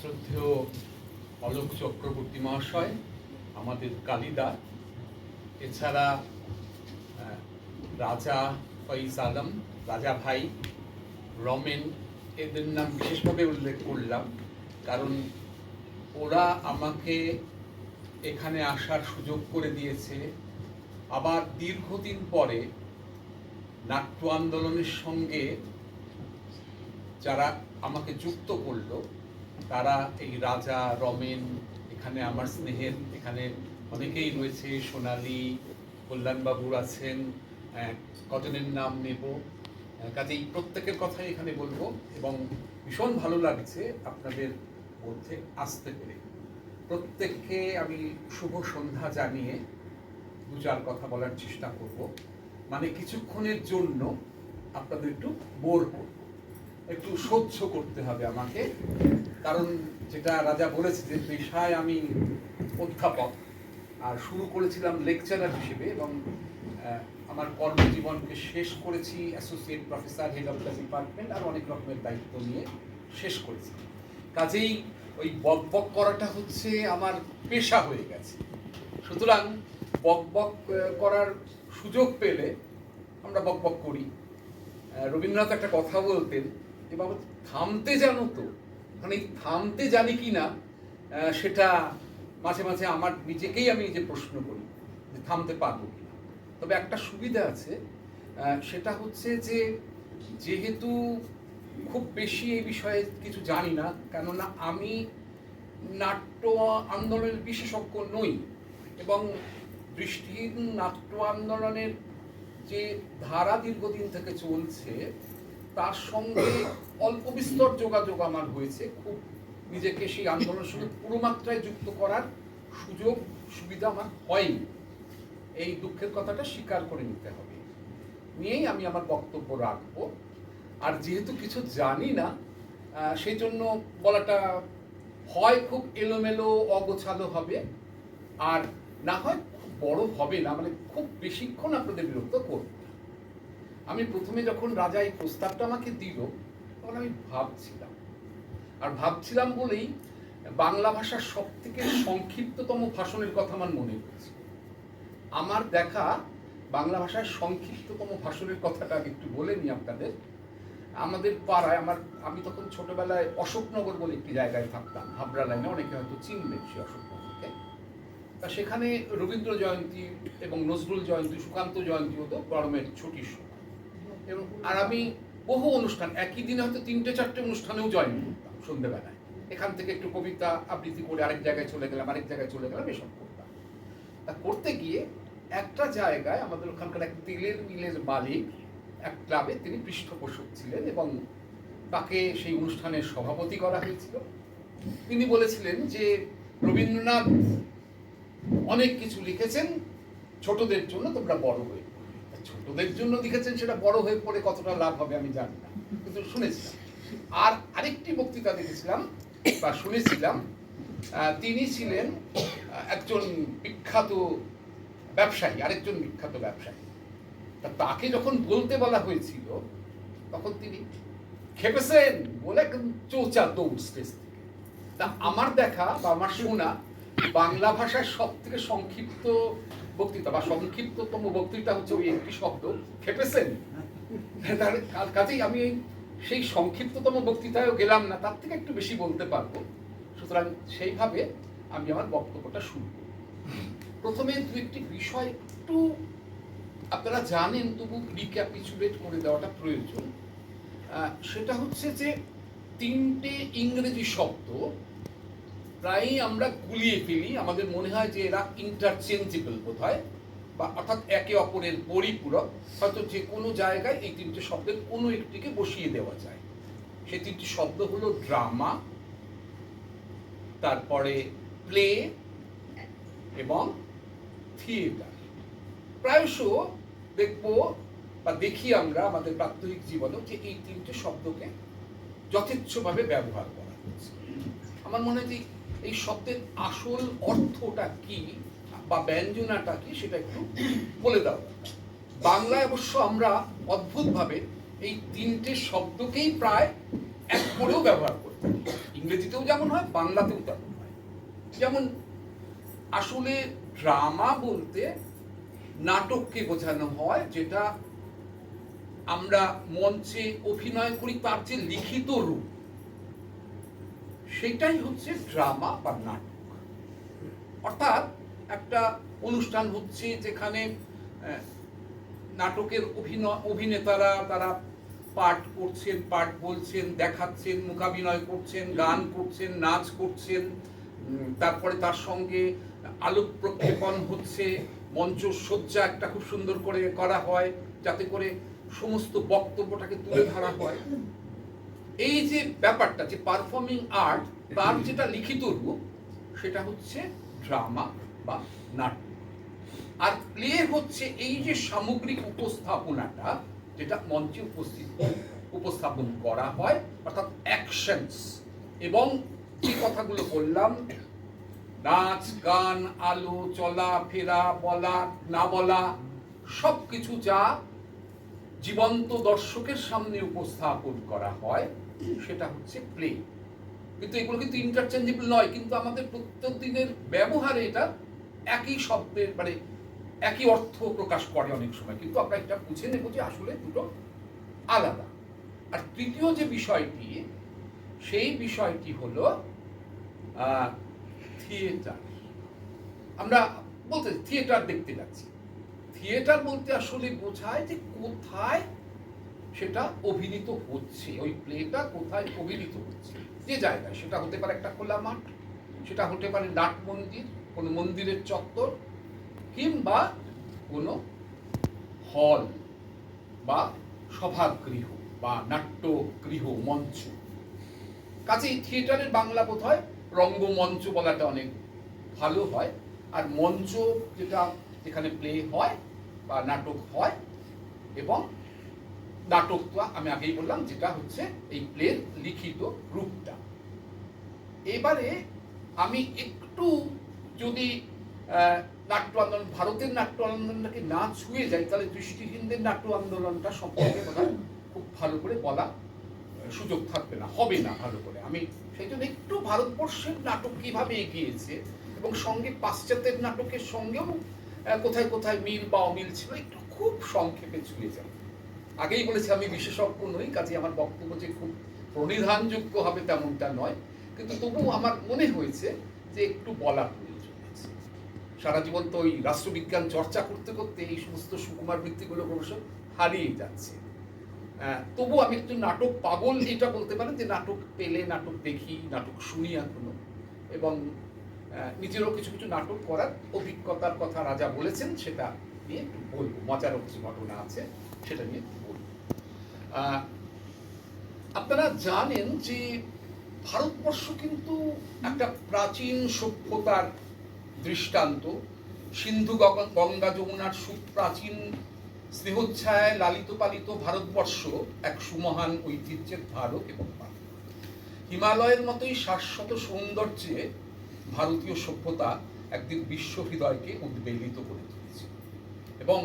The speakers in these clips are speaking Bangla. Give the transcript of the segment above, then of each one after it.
শ্রদ্ধেয় অলোক চক্রবর্তী মহাশয়, আমাদের কালিদা, এছাড়া রাজা ফয়েজ আলম, রাজা ভাই, রমেন, এদের নাম বিশেষভাবে উল্লেখ করলাম কারণ ওরা আমাকে এখানে আসার সুযোগ করে দিয়েছে। আবার দীর্ঘদিন পরে নাট্য আন্দোলনের সঙ্গে যারা আমাকে যুক্ত করলো তারা এই রাজা, রমেন, এখানে আমার স্নেহের এখানে অনেকেই রয়েছে, সোনালী, কল্যাণবাবুর আছেন, কজনের নাম নেব, কাজেই প্রত্যেকের কথাই এখানে বলবো এবং ভীষণ ভালো লাগছে আপনাদের মধ্যে আসতে পেরে। প্রত্যেককে আমি শুভ সন্ধ্যা জানিয়ে দু চার কথা বলার চেষ্টা করব। মানে কিছুক্ষণের জন্য আপনাদের একটু বোর করব, একটু সহ্য করতে হবে আমাকে, কারণ যেটা রাজা বলেছে যে পেশায় আমি অধ্যাপক আর শুরু করেছিলাম লেকচারার হিসেবে এবং আমার কর্মজীবনকে শেষ করেছি associate professor, head of the department, আর অনেক রকমের দায়িত্ব নিয়ে শেষ করেছি। কাজেই ওই বকবক করাটা হচ্ছে আমার পেশা হয়ে গেছে। সুতরাং বকবক করার সুযোগ পেলে আমরা বকবক করি। রবীন্দ্রনাথ একটা কথা বলতেন যে বাবা থামতে জানো তো, মানে থামতে জানি কি না সেটা মাঝে মাঝে আমার নিজেকেই আমি নিজে প্রশ্ন করি যে থামতে পারবো কিনা। তবে একটা সুবিধা আছে, সেটা হচ্ছে যে যেহেতু খুব বেশি এই বিষয়ে কিছু জানি না, কেননা আমি নাট্য আন্দোলনের বিশেষজ্ঞ নই এবং দৃষ্টিহীন নাট্য আন্দোলনের যে ধারা দীর্ঘদিন থেকে চলছে তার সঙ্গে অল্প বিস্তর যোগাযোগ আমার হয়েছে। খুব নিজেকে সেই আন্দোলনের সঙ্গে পুরো মাত্রায় যুক্ত করার সুযোগ সুবিধা আমার হয়নি, এই দুঃখের কথাটা স্বীকার করে নিতে হবে, নিয়েই আমি আমার বক্তব্য রাখবো। আর যেহেতু কিছু জানি না সেই জন্য বলাটা হয় খুব এলোমেলো অগোছালো হবে, আর না হয় খুব বড় হবে না, মানে খুব বেশিক্ষণ আপনাদের বিরক্ত করব না। আমি প্রথমে যখন রাজা এই প্রস্তাবটা আমাকে দিল তখন আমি ভাবছিলাম বলেই বাংলা ভাষার সব থেকে সংক্ষিপ্ততম ভাষণের কথা আমার মনে হয়েছে। আমার দেখা বাংলা ভাষার সংক্ষিপ্ততম ভাষণের কথাটা একটু বলে নিই আপনাদের। আমাদের পাড়ায় আমি তখন ছোটবেলায় অশোকনগর বলে একটি জায়গায় থাকতাম, হাবড়া লাইনে, অনেকে হয়তো চিনবেন সেই অশোকনগরকে। তা সেখানে রবীন্দ্র জয়ন্তী এবং নজরুল জয়ন্তী, সুকান্ত জয়ন্তী হতো গরমের ছুটির সময়, এবং আর আমি বহু অনুষ্ঠান একই দিনে হয়তো 3-4টে অনুষ্ঠানেও জয়েন করতাম সন্ধ্যেবেলায়। এখান থেকে একটু কবিতা আবৃত্তি করে আরেক জায়গায় চলে গেলাম, এসব করতাম। তা করতে গিয়ে একটা জায়গায় আমাদের ওখানকার এক তেলের মিলের মালিক এক ক্লাবে তিনি পৃষ্ঠপোষক ছিলেন এবং তাকে সেই অনুষ্ঠানের সভাপতি করা হয়েছিল। তিনি বলেছিলেন যে রবীন্দ্রনাথ অনেক কিছু লিখেছেন ছোটদের জন্য, তোমরা বড় হয়ে পড়বে। ছোটদের জন্য লিখেছেন, সেটা বড় হয়ে পড়ে কতটা লাভ হবে আমি জানি না, কিন্তু শুনেছিলাম। আর আরেকটি বক্তৃতা দেখেছিলাম বা শুনেছিলাম, তিনি ছিলেন একজন বিখ্যাত ব্যবসায়ী, আরেকজন বিখ্যাত ব্যবসায়ী। তাকে যখন বলতে বলা হয়েছিল তখন তিনি খেপেছেন বলে চৌচা দৌড় স্টেজ থেকে। তা আমার দেখা বা আমার শোনা বাংলা ভাষার সব থেকে সংক্ষিপ্ত বক্তৃতা বা সংক্ষিপ্ততম বক্তৃতা হচ্ছে ওই একটি শব্দ, খেপেছেন। কাজেই আমি সেই সংক্ষিপ্ততম বক্তৃতায়ও গেলাম না, তার থেকে একটু বেশি বলতে পারবো। সুতরাং সেইভাবে আমি আমার বক্তব্যটা শুরু করব। প্রথমে দু একটি বিষয় একটু আপনারা জানেন, তবু রিক্যাপিচুলেট করে দেওয়াটা প্রয়োজন। সেটা হচ্ছে যে 3টে ইংরেজি শব্দ প্রায়ই আমরা গুলিয়ে ফেলি, আমাদের মনে হয় যে এরা ইন্টারচেঞ্জেবল বোধ হয়, বা অর্থাৎ একে অপরের পরিপূরক। হয়তো যে কোনো জায়গায় এই 3টে শব্দের কোনো একটিকে বসিয়ে দেওয়া যায়। সেই 3টি শব্দ হলো ড্রামা, তারপরে প্লে এবং থিয়েটার। প্রায়শ দেখবো বা দেখি আমরা আমাদের প্রাত্যহিক জীবনেও যে এই 3টে শব্দকে যথেচ্ছভাবে ব্যবহার করা হচ্ছে। আমার মনে হয় যে এই শব্দের আসল অর্থটা কি বা ব্যঞ্জনাটা কি সেটা একটু বলে দাও। বাংলায় অবশ্য আমরা অদ্ভুতভাবে এই 3টে শব্দকেই প্রায় এক করেও ব্যবহার করি। ইংরেজিতেও যেমন হয়, বাংলাতেও তেমন হয়। যেমন আসলে ড্রামা বলতে নাটককে বোঝানো হয়, যেটা আমরা মঞ্চে অভিনয় করি তার যে লিখিত রূপ, সেটাই হচ্ছে ড্রামা বা নাটক। অর্থাৎ একটা অনুষ্ঠান হচ্ছে যেখানে নাটকের অভিনেতারা তারা পাঠ করছেন, পাঠ বলছেন, দেখাচ্ছেন, মুখাভিনয় করছেন, গান করছেন, নাচ করছেন, তারপরে তার সঙ্গে আলোক প্রক্ষেপণ হচ্ছে, মঞ্চসজ্জা একটা খুব সুন্দর করে করা হয় যাতে করে সমস্ত বক্তব্যটাকে তুলে ধরা হয়। এই যে ব্যাপারটা, যে পারফর্মিং আর্ট, তার যেটা লিখিত রূপ, সেটা হচ্ছে ড্রামা বা নাটক। আর প্লে হচ্ছে এই যে সামগ্রিক উপস্থাপনাটা, যেটা মঞ্চে উপস্থাপন করা হয়, অর্থাৎ অ্যাকশনস, এবং যে কথাগুলো বললাম, নাচ, গান, আলো, চলা ফেরা, বলা না বলা, সবকিছু যা জীবন্ত দর্শকের সামনে উপস্থাপন করা হয়, সেটা হচ্ছে প্লে। কিন্তু এগুলো কিন্তু ইন্টারচেঞ্জেবল নয়, কিন্তু আমাদের প্রত্যেক দিনের ব্যবহারে এটা একই শব্দের মানে একই অর্থ প্রকাশ করে অনেক সময়, কিন্তু আমরা এটা বুঝে নেব যে আসলে দুটো আলাদা। আর তৃতীয় যে বিষয়টি, সেই বিষয়টি হলো থিয়েটার। আমরা বলতে থিয়েটার দেখতে যাচ্ছি। থিয়েটার বলতে আসলে বোঝায় যে কোথায় সেটা অভিনীত হচ্ছে, ওই প্লেটা কোথায় অভিনীত হচ্ছে, যে জায়গায়। সেটা হতে পারে একটা খোলা মাঠ, সেটা হতে পারে নাট মন্দির, কোনো মন্দিরের চত্বর, কিংবা কোনো হল বা সভাগৃহ বা নাট্যগৃহ, মঞ্চ। কাজেই থিয়েটারের বাংলা বোধ হয় রঙ্গমঞ্চ বলাটা অনেক ভালো হয়। আর মঞ্চ যেটা, যেখানে প্লে হয় বা নাটক হয়, এবং নাটকটা আমি আগেই বললাম যেটা হচ্ছে এই প্লের লিখিত রূপটা। এবারে আমি একটু যদি নাট্য আন্দোলন, ভারতের নাট্য আন্দোলনটাকে না ছুঁয়ে যাই, তাহলে দৃষ্টিহীনদের নাট্য আন্দোলনটা সম্পর্কে খুব ভালো করে বলা সুযোগ থাকবে না, হবে না ভালো করে। আমি সেই জন্য একটু ভারতবর্ষের নাটক কিভাবে এগিয়েছে এবং সঙ্গে পাশ্চাত্যের নাটকের সঙ্গেও কোথায় কোথায় মিল বা অমিল ছিল, একটু খুব সংক্ষেপে ছুঁয়ে যাই। আগেই বলেছি আমি বিশেষজ্ঞ নই, কাজে আমার বক্তব্য যে খুব প্রণিধানযোগ্য হবে তেমনটা নয়, কিন্তু তবুও আমার মনে হয়েছে যে একটু বলা প্রয়োজন আছে। সারা জীবন তো ওই রাষ্ট্রবিজ্ঞান চর্চা করতে করতে এই সমস্ত সুকুমার বৃত্তিগুলো ক্রমশ হারিয়ে যাচ্ছে। তবু আমি একটু নাটক পাগল এটা বলতে পারেন, যে নাটক পেলে নাটক দেখি, নাটক শুনি এখনো, এবং নিজেরও কিছু কিছু নাটক করার অভিজ্ঞতার কথা রাজা বলেছেন, সেটা নিয়ে একটু বলবো। মজার কিছু ঘটনা আছে, সেটা নিয়ে একটু বলবো। আপনারা জানেন যে ভারতবর্ষ কিন্তু একটা প্রাচীন সভ্যতার দৃষ্টান্ত। সিন্ধু গঙ্গা যমুনার সুপ্রাচীন স্নেহচ্ছায় লালিত পালিত ভারতবর্ষ এক সুমহান ঐতিহ্যের ধারক এবং পালক। হিমালয়ের মতোই শাশ্বত সৌন্দর্যে ভারতীয় সভ্যতা একদিন বিশ্ব হৃদয়কে উদ্বেলিত করে তুলেছে, এবং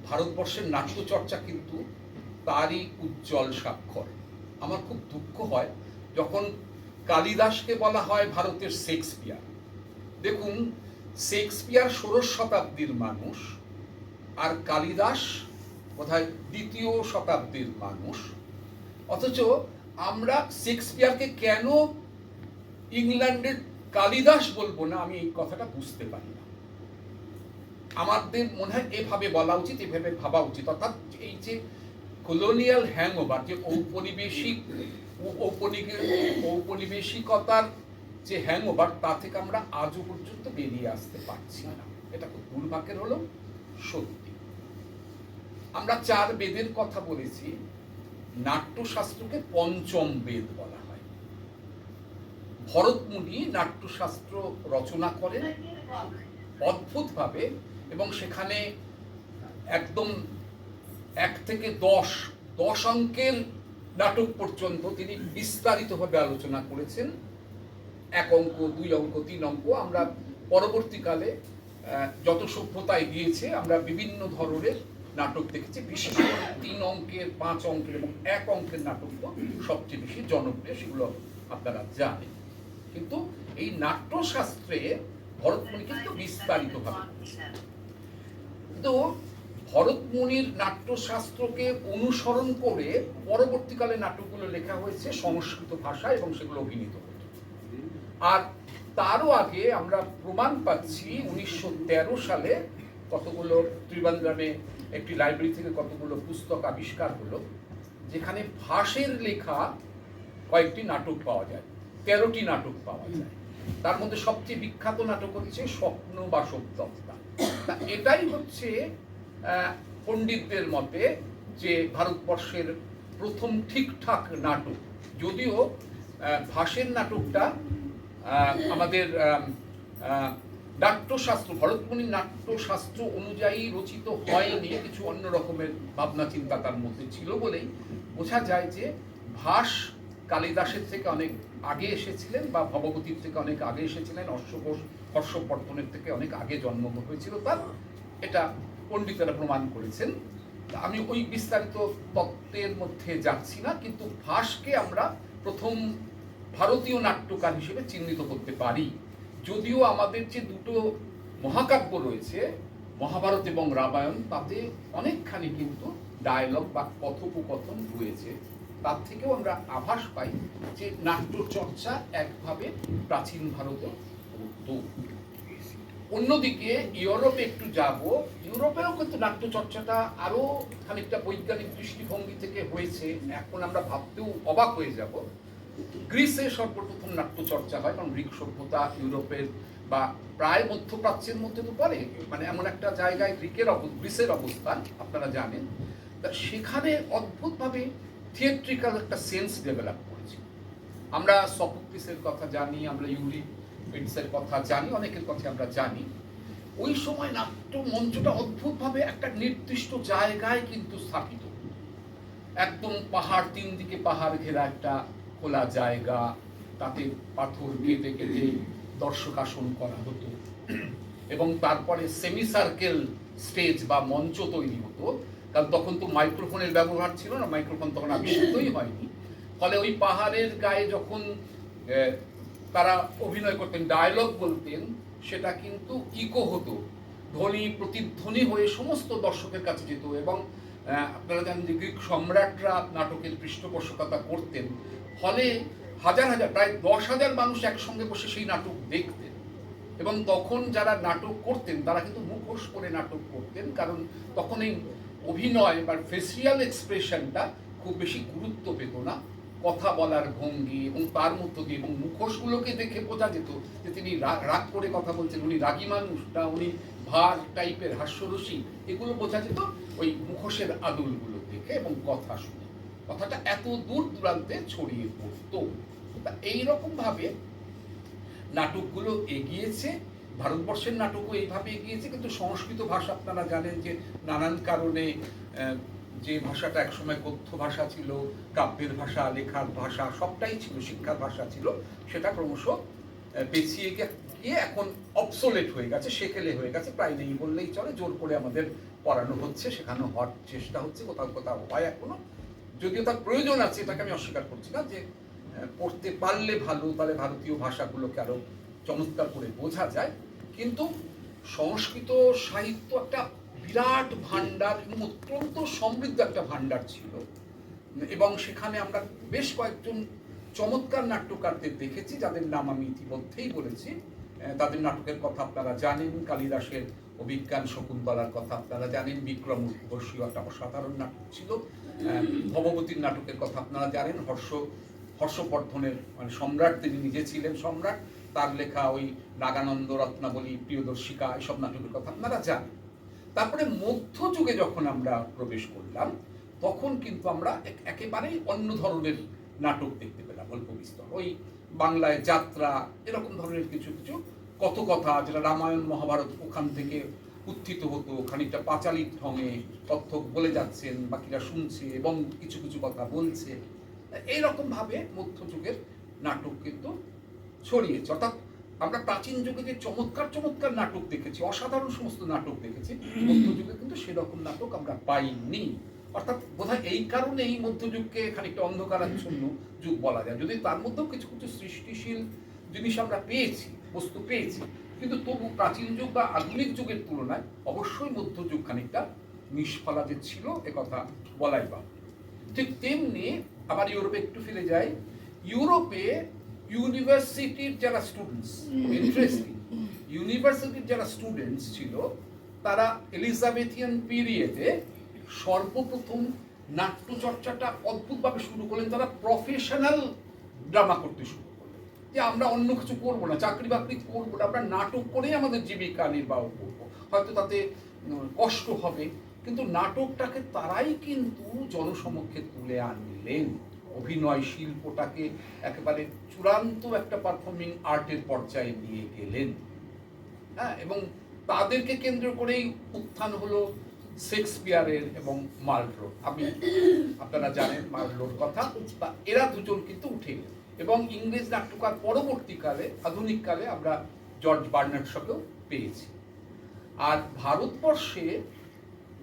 ভারতবর্ষের নাট্যচর্চা কিন্তু তারই উজ্জ্বল স্বাক্ষর। আমার খুব দুঃখ হয় যখন কালিদাসকে বলা হয় ভারতের শেক্সপিয়ার। দেখুন, শেক্সপিয়ার ১৬শ শতাব্দীর মানুষ, আর কালিদাস বোধহয় ২য় শতাব্দীর মানুষ, অথচ আমরা শেক্সপিয়ারকে কেন ইংল্যান্ডের কালিদাস বলবো না, আমি এই কথাটা বুঝতে পারি না। আমাদের মনে হয় এভাবে বলা উচিত, এভাবে ভাবা উচিত। অর্থাৎ এই যে কলোনিয়াল হ্যাংওভার, যে ঔপনিবেশিকতার যে হ্যাংওভার, তা থেকে আমরা আজও পর্যন্ত বেরিয়ে আসতে পারছি না। এটা খুব দুর্ভাগ্যের হলো সত্যি। আমরা ৪ বেদের কথা বলেছি, নাট্যশাস্ত্রকে পঞ্চম বেদ বলা হয়। ভরতমুনি নাট্যশাস্ত্র রচনা করেন অদ্ভুতভাবে, এবং সেখানে একদম ১ থেকে ১০ অঙ্কের নাটক পর্যন্ত তিনি বিস্তারিতভাবে আলোচনা করেছেন। ১ অঙ্ক, ২ অঙ্ক, ৩ অঙ্ক। আমরা পরবর্তীকালে যত সভ্যতা এগিয়েছে আমরা বিভিন্ন ধরনের নাটক দেখেছি, বিশেষ করে ৩ অঙ্কের, ৫ অঙ্কের এবং ১ অঙ্কের নাটক তো সবচেয়ে বেশি জনপ্রিয়, সেগুলো আপনারা জানেন। কিন্তু এই নাট্যশাস্ত্রে ভরতমুনি কিন্তু বিস্তারিতভাবে বলেছেন। তো ভরতমুনির নাট্যশাস্ত্রকে অনুসরণ করে পরবর্তীকালে নাটকগুলো লেখা হয়েছে সংস্কৃত ভাষা এবং সেগুলো অভিনীত হতো। আর তারও আগে আমরা প্রমাণ পাচ্ছি 1913 সালে কতগুলো ত্রিবান্দ্রামে একটি লাইব্রেরি থেকে কতগুলো পুস্তক আবিষ্কার হলো, যেখানে ভাষের লেখা কয়েকটি নাটক পাওয়া যায়, 13টি নাটক পাওয়া যায়। তার মধ্যে সবচেয়ে বিখ্যাত নাটক হচ্ছে স্বপ্ন বাসবদত্তা। এটাই হচ্ছে পণ্ডিতদের মতে যে ভারতবর্ষের প্রথম ঠিকঠাক নাটক। যদিও ভাষের নাটকটা আমাদের নাট্যশাস্ত্র, ভরতমুনির নাট্যশাস্ত্র অনুযায়ী রচিত হয়নি, কিছু অন্য রকমের ভাবনা চিন্তা তার মধ্যে ছিল বলেই বোঝা যায় যে ভাস কালিদাসের থেকে অনেক আগে এসেছিলেন বা ভবভূতির থেকে অনেক আগে এসেছিলেন, অশ্বঘোষ হর্ষবর্ধনের থেকে অনেক আগে জন্ম হয়েছিল তার, এটা পণ্ডিতেরা প্রমাণ করেছেন। আমি ওই বিস্তারিত তত্ত্বের মধ্যে যাচ্ছি না, কিন্তু ভাসকে আমরা প্রথম ভারতীয় নাট্যকার হিসেবে চিহ্নিত করতে পারি। যদিও আমাদের যে দুটো মহাকাব্য রয়েছে, মহাভারত এবং রামায়ণ, তাতে অনেকখানি কিন্তু ডায়লগ বা কথোপকথন রয়েছে, তার থেকেও আমরা আভাস পাই যে নাট্যচর্চা একভাবে প্রাচীন ভারতে হতো। অন্যদিকে ইউরোপে একটু যাব, ইউরোপেও কিন্তু নাট্যচর্চাটা আরো খানিকটা বৈজ্ঞানিক দৃষ্টিভঙ্গি থেকে হয়েছে, এখন আমরা ভাবতেও অবাক হয়ে যাব। গ্রিসে সর্বপ্রথম নাট্যচর্চা হয়, কারণ গ্রিক সভ্যতা ইউরোপের বা প্রায় মধ্যপ্রাচ্যের মধ্যে তো পড়ে, মানে এমন একটা জায়গায় গ্রিসের অবস্থান আপনারা জানেন। তা সেখানে অদ্ভুতভাবে থিয়েট্রিক্যাল একটা সেন্স ডেভেলপ করেছে। আমরা সফোক্লিসের কথা জানি, আমরা ইউরিপিডসের কথা জানি, অনেকের কথা আমরা জানি। ওই সময় নাট্য মঞ্চটা অদ্ভুতভাবে একটা নির্দিষ্ট জায়গায় কিন্তু স্থাপিত, একদম পাহাড়, তিন দিকে পাহাড় ঘেরা একটা খোলা জায়গা, তাতে পাথর কেটে কেটে দর্শক আসন করা হতো এবং তারপরে সেমি সার্কেল স্টেজ বা মঞ্চ তৈরি হতো, কারণ তখন তো মাইক্রোফোনের ব্যবহার ছিল না, মাইক্রোফোন তখন আবিষ্কৃতই হয়নি। ফলে ওই পাহাড়ের গায়ে যখন তারা অভিনয় করতেন, ডায়লগ বলতেন, সেটা কিন্তু ইকো হতো, ধ্বনি প্রতিধ্বনি হয়ে সমস্ত দর্শকের কাছে যেত। এবং আপনারা জানেন যে গ্রিক সম্রাটরা নাটকের পৃষ্ঠপোষকতা করতেন, ফলে হাজার হাজার, প্রায় 10,000 মানুষ একসঙ্গে বসে সেই নাটক দেখতেন। এবং তখন যারা নাটক করতেন তারা কিন্তু মুখোশ পরে নাটক করতেন, কারণ তখন এই অভিনয় বা ফেসিয়াল এক্সপ্রেশনটা খুব বেশি গুরুত্ব পেত না, কথা বলার ভঙ্গি এবং তার মধ্য দিয়ে, এবং মুখোশগুলোকে দেখে বোঝা যেত যে তিনি রাগ করে কথা বলছেন, উনি রাগী মানুষ না উনি ভার টাইপের হাস্যরসী, এগুলো বোঝা যেত ওই মুখোশের আদলগুলো দেখে এবং কথা শুনে। কথাটা এত দূর দূরান্তে ছড়িয়ে পড়তো। এইরকম ভাবে নাটকগুলো এগিয়েছে, ভারতবর্ষের নাটকও এইভাবে এগিয়েছে। কিন্তু সংস্কৃত ভাষা আপনারা জানেন যে নানান কারণে, যে ভাষাটা একসময় কথ্য ভাষা ছিল, কাব্যের ভাষা, লেখার ভাষা, সবটাই ছিল, শিক্ষার ভাষা ছিল, সেটা ক্রমশ পেছিয়ে গিয়ে এখন অবসোলেট হয়ে গেছে, সেকেলে হয়ে গেছে, প্রায় নেই বললেই চলে। জোর করে আমাদের পড়ানো হচ্ছে, শেখানো হওয়ার চেষ্টা হচ্ছে, কোথাও কোথাও হয় এখনো, যদিও তার প্রয়োজন আছে, এটাকে আমি অস্বীকার করছি না, যে পড়তে পারলে ভালো, তাহলে ভারতীয় ভাষাগুলোকে আরো চমৎকার করে বোঝা যায়। কিন্তু সংস্কৃত সাহিত্য একটা বিরাট ভান্ডার এবং অত্যন্ত সমৃদ্ধ একটা ভান্ডার ছিল, এবং সেখানে আমরা বেশ কয়েকজন চমৎকার নাট্যকারদের দেখেছি, যাদের নাম আমি ইতিমধ্যেই বলেছি। তাদের নাটকের কথা আপনারা জানেন, কালিদাসের অভিজ্ঞান শকুন্তলার কথা আপনারা জানেন, বিক্রম উর্বশী একটা অসাধারণ নাটক ছিল, ভবভূতির নাটকের কথা আপনারা জানেন, হর্ষবর্ধনের মানে সম্রাট, তিনি নিজে ছিলেন সম্রাট, তার লেখা ওই নাগানন্দ রত্নাবলী, প্রিয়দর্শিকা, এসব নাটকের কথা আপনারা জানেন। তারপরে মধ্যযুগে যখন আমরা প্রবেশ করলাম, তখন কিন্তু আমরা একেবারেই অন্য ধরনের নাটক দেখতে পেলাম, অল্প বিস্তর ওই বাংলায় যাত্রা, এরকম ধরনের কিছু কিছু কথকথা, যেটা রামায়ণ মহাভারত ওখান থেকে উত্থিত হতো, খানিকটা পাঁচালির ঢঙে কথক বলে যাচ্ছেন, বাকিরা শুনছে এবং কিছু কিছু কথা বলছে। এইরকম ভাবে মধ্যযুগের নাটক কিন্তু ছড়িয়েছে। অর্থাৎ আমরা প্রাচীন যুগে যে চমৎকার চমৎকার নাটক দেখেছি, অসাধারণ সমস্ত নাটক দেখেছি, মধ্যযুগে কিন্তু সেরকম নাটক আমরা পাইনি। অর্থাৎ বোধহয় এই কারণে এই মধ্যযুগকে খানিকটা অন্ধকারাচ্ছন্ন যুগ বলা যায়, যদি তার মধ্যেও কিছু কিছু সৃষ্টিশীল জিনিস আমরা পেয়েছি, বস্তু পেয়েছি, কিন্তু তবু প্রাচীন যুগ বা আধুনিক যুগের তুলনায় অবশ্যই মধ্যযুগ খানিকটা নিষ্ফলা যে ছিল একথা বলাই বা। ঠিক তেমনি আবার ইউরোপে একটু ফিরে যাই। ইউরোপে ইউনিভার্সিটির যারা স্টুডেন্টস, ইন্টারেস্টিং, ইউনিভার্সিটির যারা স্টুডেন্টস ছিল তারা এলিজাবেথিয়ান পিরিয়ডে সর্বপ্রথম নাট্যচর্চাটা অদ্ভুতভাবে শুরু করলেন। তারা প্রফেশনাল ড্রামা করতে শুরু করলেন, যে আমরা অন্য কিছু করবো না, চাকরি বাকরি করবো না, আমরা নাটক করেই আমাদের জীবিকা নির্বাহ করবো। হয়তো তাতে কষ্ট হবে, কিন্তু নাটকটাকে তারাই কিন্তু জনসমক্ষে তুলে আনলেন, অভিনয় শিল্পটাকে একেবারে চূড়ান্ত একটা পারফর্মিং আর্টের পর্যায়ে নিয়ে গেলেন। হ্যাঁ, এবং তাদেরকে কেন্দ্র করেই উত্থান হলো শেক্সপিয়ারের এবং মার্লো। আপনারা জানেন মার্লোর কথা, বা এরা দুজন কিন্তু উঠে গেল। এবং ইংরেজ নাট্যকার পরবর্তীকালে আধুনিককালে আমরা জর্জ বার্নার্ড শকেও পেয়েছি। আর ভারতবর্ষে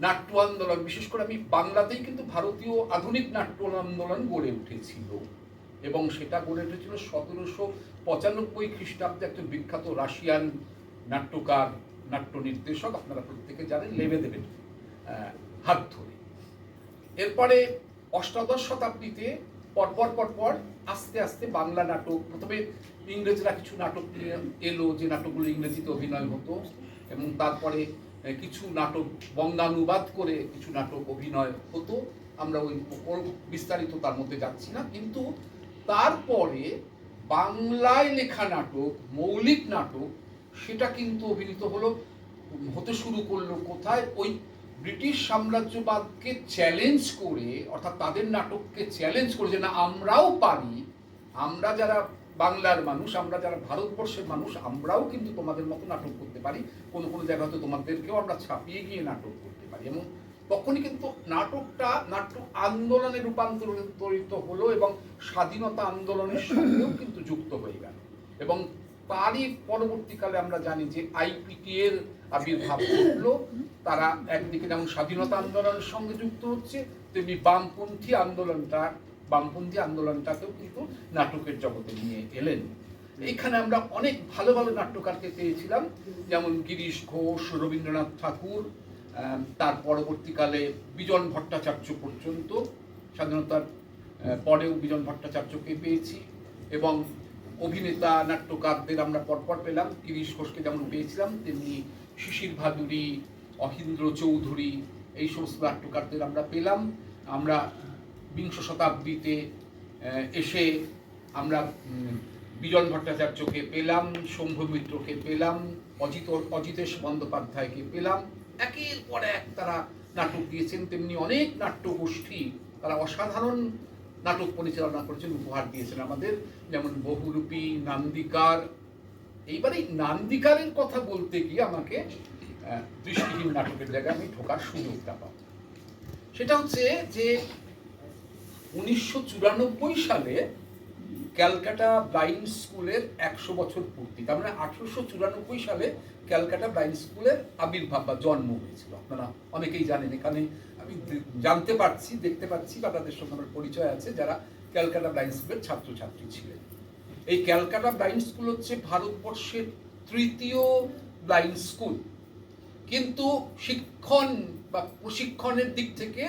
নাট্য আন্দোলন, বিশেষ করে আমি বাংলাতেই কিন্তু ভারতীয় আধুনিক নাট্য আন্দোলন গড়ে উঠেছিল, এবং সেটা গড়ে উঠেছিল 1795 খ্রিস্টাব্দে একজন বিখ্যাত রাশিয়ান নাট্যকার, নাট্য নির্দেশক, আপনারা প্রত্যেকে জানেন, লেবেদেবের হাত ধরে। এরপরে অষ্টাদশ শতাব্দীতে পরপর আস্তে আস্তে বাংলা নাটক, প্রথমে ইংরেজরা কিছু নাটক নিয়ে এলো, যে নাটকগুলো ইংরেজিতে অভিনয় হতো, এবং তারপরে কিছু নাটক বঙ্গানুবাদ করে কিছু নাটক অভিনয় হতো। আমরা ওই বিস্তারিত তার মধ্যে যাচ্ছি না, কিন্তু তারপরে বাংলায় লেখা নাটক, মৌলিক নাটক, সেটা কিন্তু অভিনীত হতে শুরু করলো কোথায়? ওই ব্রিটিশ সাম্রাজ্যবাদকে চ্যালেঞ্জ করে, অর্থাৎ তাদের নাটককে চ্যালেঞ্জ করে, যে না আমরাও পারি, আমরা যারা বাংলার মানুষ, আমরা যারা ভারতবর্ষের মানুষ, আমরাও কিন্তু তোমাদের মতো নাটক করতে পারি, কোনো কোনো জায়গায় হয়তো তোমাদেরকেও আমরা ছাপিয়ে গিয়ে নাটক করতে পারি। এবং তখনই কিন্তু নাটকটা নাট্য আন্দোলনে রূপান্তরিত হলো, এবং স্বাধীনতা আন্দোলনের সঙ্গেও কিন্তু যুক্ত হয়ে গেল। এবং তারই পরবর্তীকালে আমরা জানি যে আইপিটি এর আবির্ভাব ঘটলো। তারা একদিকে যেমন স্বাধীনতা আন্দোলনের সঙ্গে যুক্ত হচ্ছে, তেমনি বামপন্থী আন্দোলনটাকেও কিন্তু নাটকের জগতে নিয়ে এলেন। এইখানে আমরা অনেক ভালো ভালো নাট্যকারকে পেয়েছিলাম, যেমন গিরিশ ঘোষ, রবীন্দ্রনাথ ঠাকুর, তার পরবর্তীকালে বিজন ভট্টাচার্য পর্যন্ত, স্বাধীনতার পরেও বিজন ভট্টাচার্যকে পেয়েছি। এবং অভিনেতা নাট্যকারদের আমরা পরপর পেলাম। গিরিশ ঘোষকে যেমন পেয়েছিলাম, তেমনি শিশির ভাদুরী, অহিন্দ্র চৌধুরী, এই সমস্ত নাট্যকারদের আমরা পেলাম। আমরা বিংশ শতাব্দীতে এসে আমরা বিজন ভট্টাচার্যকে পেলাম, শম্ভু মিত্রকে পেলাম, অজিতেশ বন্দ্যোপাধ্যায়কে পেলাম। একের পর এক তারা নাটক দিয়েছেন। তেমনি অনেক নাট্যগোষ্ঠী, তারা অসাধারণ নাটক পরিচালনা করেছেন, উপহার দিয়েছেন আমাদের, যেমন বহুরূপী, নান্দিকার। এইবারে নান্দিকারের কথা বলতে গিয়ে আমাকে দৃষ্টিহীন নাটকের জায়গায় আমি ঢোকার সুযোগটা পাব। সেটা হচ্ছে যে 1994 সালে ক্যালকাটা ব্লাইন্ড স্কুলের 100 বছর পূর্তি, তার মানে 1894 সালে ক্যালকাটা ব্লাইন্ড স্কুলের আবির্ভাব বা জন্ম হয়েছিল। আপনারা অনেকেই জানেন। এখানে আমি জানতে পারছি, দেখতে পাচ্ছি, বা তাদের সঙ্গে আমার পরিচয় আছে যারা ক্যালকাটা ব্লাইন্ড স্কুলের ছাত্রছাত্রী ছিলেন। এই ক্যালকাটা ব্লাইন্ড স্কুল হচ্ছে ভারতবর্ষের তৃতীয় ব্লাইন্ড স্কুল, কিন্তু শিক্ষণ বা প্রশিক্ষণের দিক থেকে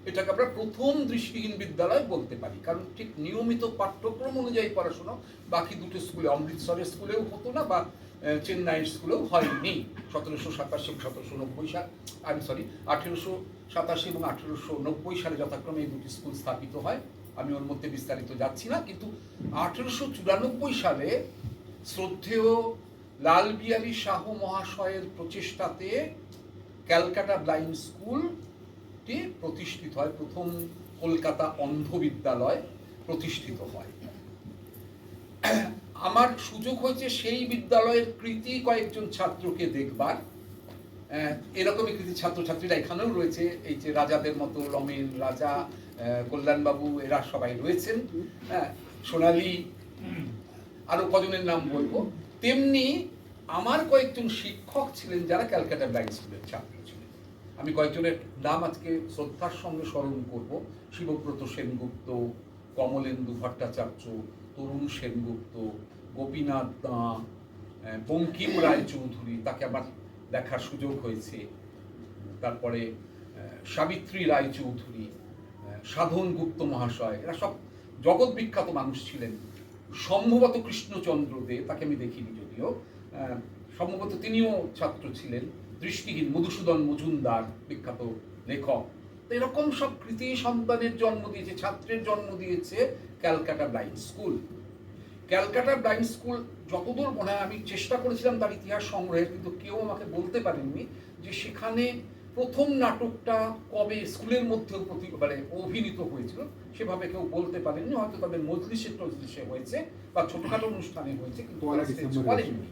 এটাকে আমরা প্রথম দৃষ্টিহীন বিদ্যালয় বলতে পারি, কারণ ঠিক নিয়মিত পাঠ্যক্রম অনুযায়ী পড়াশোনা বাকি দুটো স্কুলে, অমৃতসরের স্কুলেও হতো না, বা চেন্নাইয়ের স্কুলেও হয়নি। 1787 এবং 1790 সাল, 1887 এবং 1890 সালে যথাক্রমে এই দুটি স্কুল স্থাপিত হয়। আমি ওর মধ্যে বিস্তারিত যাচ্ছি না, কিন্তু 1894 সালে শ্রদ্ধেয় লালবিহারী শাহ মহাশয়ের প্রচেষ্টাতে ক্যালকাটা ব্লাইন্ড স্কুলটি প্রতিষ্ঠিত হয়, প্রথম কলকাতা অন্ধ বিদ্যালয় প্রতিষ্ঠিত হয়। আমার সুযোগ হয়েছে সেই বিদ্যালয়ের কৃতি কয়েকজন ছাত্রকে দেখবার। এরকমই কৃতি ছাত্রছাত্রীরা এখানেও রয়েছে, এই যে রাজাদের মতো, রমেন রাজা, কল্যাণবাবু, এরা সবাই রয়েছেন, সোনালী, আরো কজনের নাম বলবো। তেমনি আমার কয়েকজন শিক্ষক ছিলেন যারা ক্যালকাটা ব্লাইন্ড স্কুলের ছাত্র ছিলেন। আমি কয়েকজনের নাম আজকে শ্রদ্ধার সঙ্গে স্মরণ করব। শিবব্রত সেনগুপ্ত, কমলেন্দু ভট্টাচার্য, তরুণ সেনগুপ্ত, গোপীনাথ দাঁ, বঙ্কিম রায়চৌধুরী, তাকে আমার দেখার সুযোগ হয়েছে, তারপরে সাবিত্রী রায়চৌধুরী, সাধন গুপ্ত মহাশয়, এরা সব জগৎ বিখ্যাত মানুষ ছিলেন। সম্ভবত কৃষ্ণচন্দ্র দে, তাকে আমি দেখিনি যদিও, সম্ভবত তিনিও ছাত্র ছিলেন। দৃষ্টিহীন মধুসূদন মজুমদার, বিখ্যাত লেখক। তো এরকম সব কৃতি সন্তানের জন্ম দিয়েছে, ছাত্রের জন্ম দিয়েছে Calcutta blind school. Calcutta blind school যতদূর মনে হয়, আমি চেষ্টা করেছিলাম তার ইতিহাস সংগ্রহের, কিন্তু কেউ আমাকে বলতে পারেননি যে সেখানে প্রথম নাটকটা কবে স্কুলের মধ্যে মানে অভিনীত হয়েছিল, সেভাবে কেউ বলতে পারেননি। হয়তো তাদের মজলিসে হয়েছে বা ছোটখাটো অনুষ্ঠানে হয়েছে, কিন্তু বলেননি।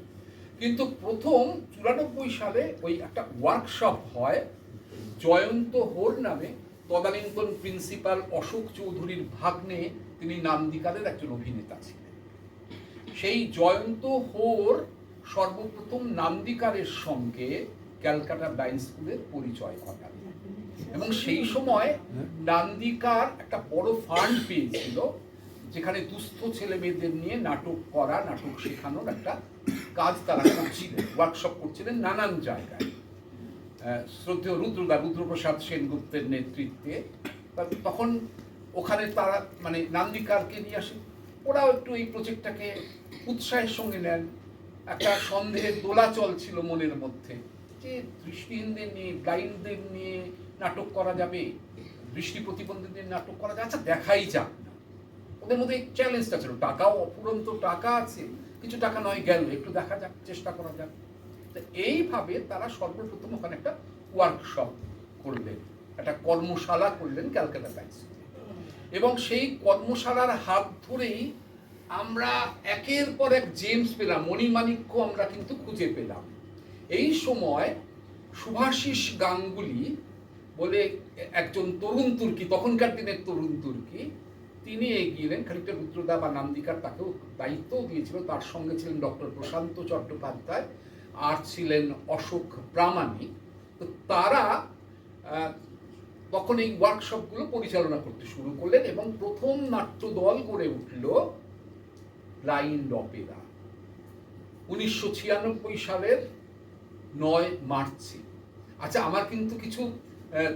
কিন্তু প্রথম 94 সালে ওই একটা ওয়ার্কশপ হয় জয়ন্ত হোর নামে, তদানীন্তন প্রিন্সিপাল অশোক চৌধুরীর ভাগ্নে, তিনি নান্দিকারের একজন অভিনেতা ছিলেন। সেই জয়ন্ত হোর সর্বপ্রথম নান্দিকারের সঙ্গে ক্যালকাটা ব্লাইন্ড স্কুলের পরিচয় ঘটান, এবং সেই সময় নান্দিকার একটা বড় ফান্ড পেয়েছিল, যেখানে দুস্থ ছেলে মেয়েদের নিয়ে নাটক করা, নাটক শেখানোর একটা কাজ তারা করছিলেন, ওয়ার্কশপ করছিলেন নানান জায়গায়। শ্রদ্ধেয় রুদ্রপ্রসাদ সেনগুপ্তের নেতৃত্বে। তখন ওখানে তারা মানে নান্দিকারকে নিয়ে আসে, ওরাও একটু এই প্রজেক্টটাকে উৎসাহের সঙ্গে নেন। একটা সন্দেহের দোলাচল ছিল মনের মধ্যে যে দৃষ্টিহীনদের নিয়ে, ব্লাইন্ডদের নিয়ে নাটক করা যাবে, দৃষ্টি প্রতিবন্ধীদের নাটক করা যাবে, আচ্ছা দেখাই যাক না। ওদের মধ্যে এই চ্যালেঞ্জটা ছিল, টাকাও অফুরন্ত টাকা আছে, কিছু টাকা নয় গেল, একটু দেখা যাক, চেষ্টা করা যাক। এইভাবে তারা সর্বপ্রথম ওখানে একটা ওয়ার্কশপ করলেন, একটা কর্মশালা করলেন ক্যালকাটা ব্লাইন্ড স্কুলে। এবং সেই কর্মশালার হাত ধরেই আমরা একের পর এক জেমস পেলাম, মণিমাণিক্য আমরা কিন্তু খুঁজে পেলাম। এই সময় শুভাশিস গাঙ্গুলি বলে একজন তরুণ তুর্কি, তখনকার দিনের তরুণ তুর্কি, তিনি এগিয়ে এলেন। খানিকটা রুদ্রদা বা নান্দিকার তাকেও দায়িত্বও দিয়েছিল। তার সঙ্গে ছিলেন ডক্টর প্রশান্ত চট্টোপাধ্যায়, আর ছিলেন অশোক প্রামাণিক। তো তারা তখন এই ওয়ার্কশপগুলো পরিচালনা করতে শুরু করলেন, এবং প্রথম নাট্যদল গড়ে উঠল ব্লাইন্ড অপেরা 1996 সালের 9 মার্চে। আচ্ছা, আমার কিন্তু কিছু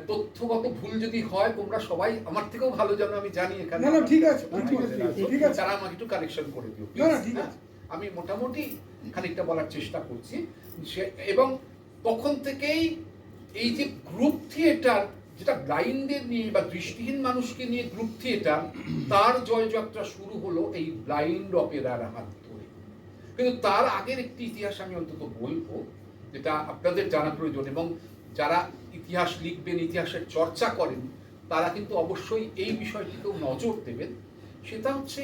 তথ্যগত ভুল যদি হয়, তোমরা সবাই আমার থেকেও ভালো জানো, আমি জানি এখানে। না ঠিক আছে, ঠিক আছে, তারা আমাকে একটু কারেকশন করে দিও। না ঠিক আছে, আমি মোটামুটি খানিকটা বলার চেষ্টা করছি। এবং তখন থেকেই এই যে গ্রুপ থিয়েটার, যেটা ব্লাইন্ডদের নিয়ে বা দৃষ্টিহীন মানুষকে নিয়ে গ্রুপ থিয়েটার, তার জয়যাত্রা শুরু হলো এই ব্লাইন্ড অপেরার হাত ধরে। কিন্তু তার আগের একটি ইতিহাস আমি অন্তত বলবো, যেটা আপনাদের জানা প্রয়োজন, এবং যারা ইতিহাস লিখবেন, ইতিহাসের চর্চা করেন, তারা কিন্তু অবশ্যই এই বিষয়টিকেও নজর দেবেন। সেটা হচ্ছে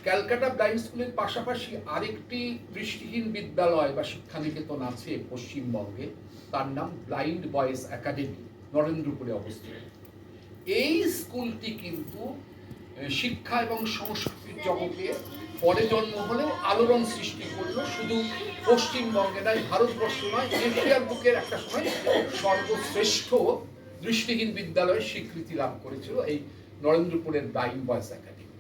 ক্যালকাটা ব্লাইন্ড স্কুলের পাশাপাশি আরেকটি দৃষ্টিহীন বিদ্যালয় বা শিক্ষানিকেতন আছে পশ্চিমবঙ্গে, তার নাম ব্লাইন্ড বয়েজ একাডেমি, নরেন্দ্রপুরে অবস্থিত। এই স্কুলটি কিন্তু শিক্ষা এবং সংস্কৃতির জগতে পরে জন্ম হলেও আলোড়ন সৃষ্টি করলো, শুধু পশ্চিমবঙ্গে নয়, ভারতবর্ষে নয়, এশিয়ার বুকের একটা সময় সর্বশ্রেষ্ঠ দৃষ্টিহীন বিদ্যালয়ের স্বীকৃতি লাভ করেছিল এই নরেন্দ্রপুরের ব্লাইন্ড বয়েজ একাডেমি।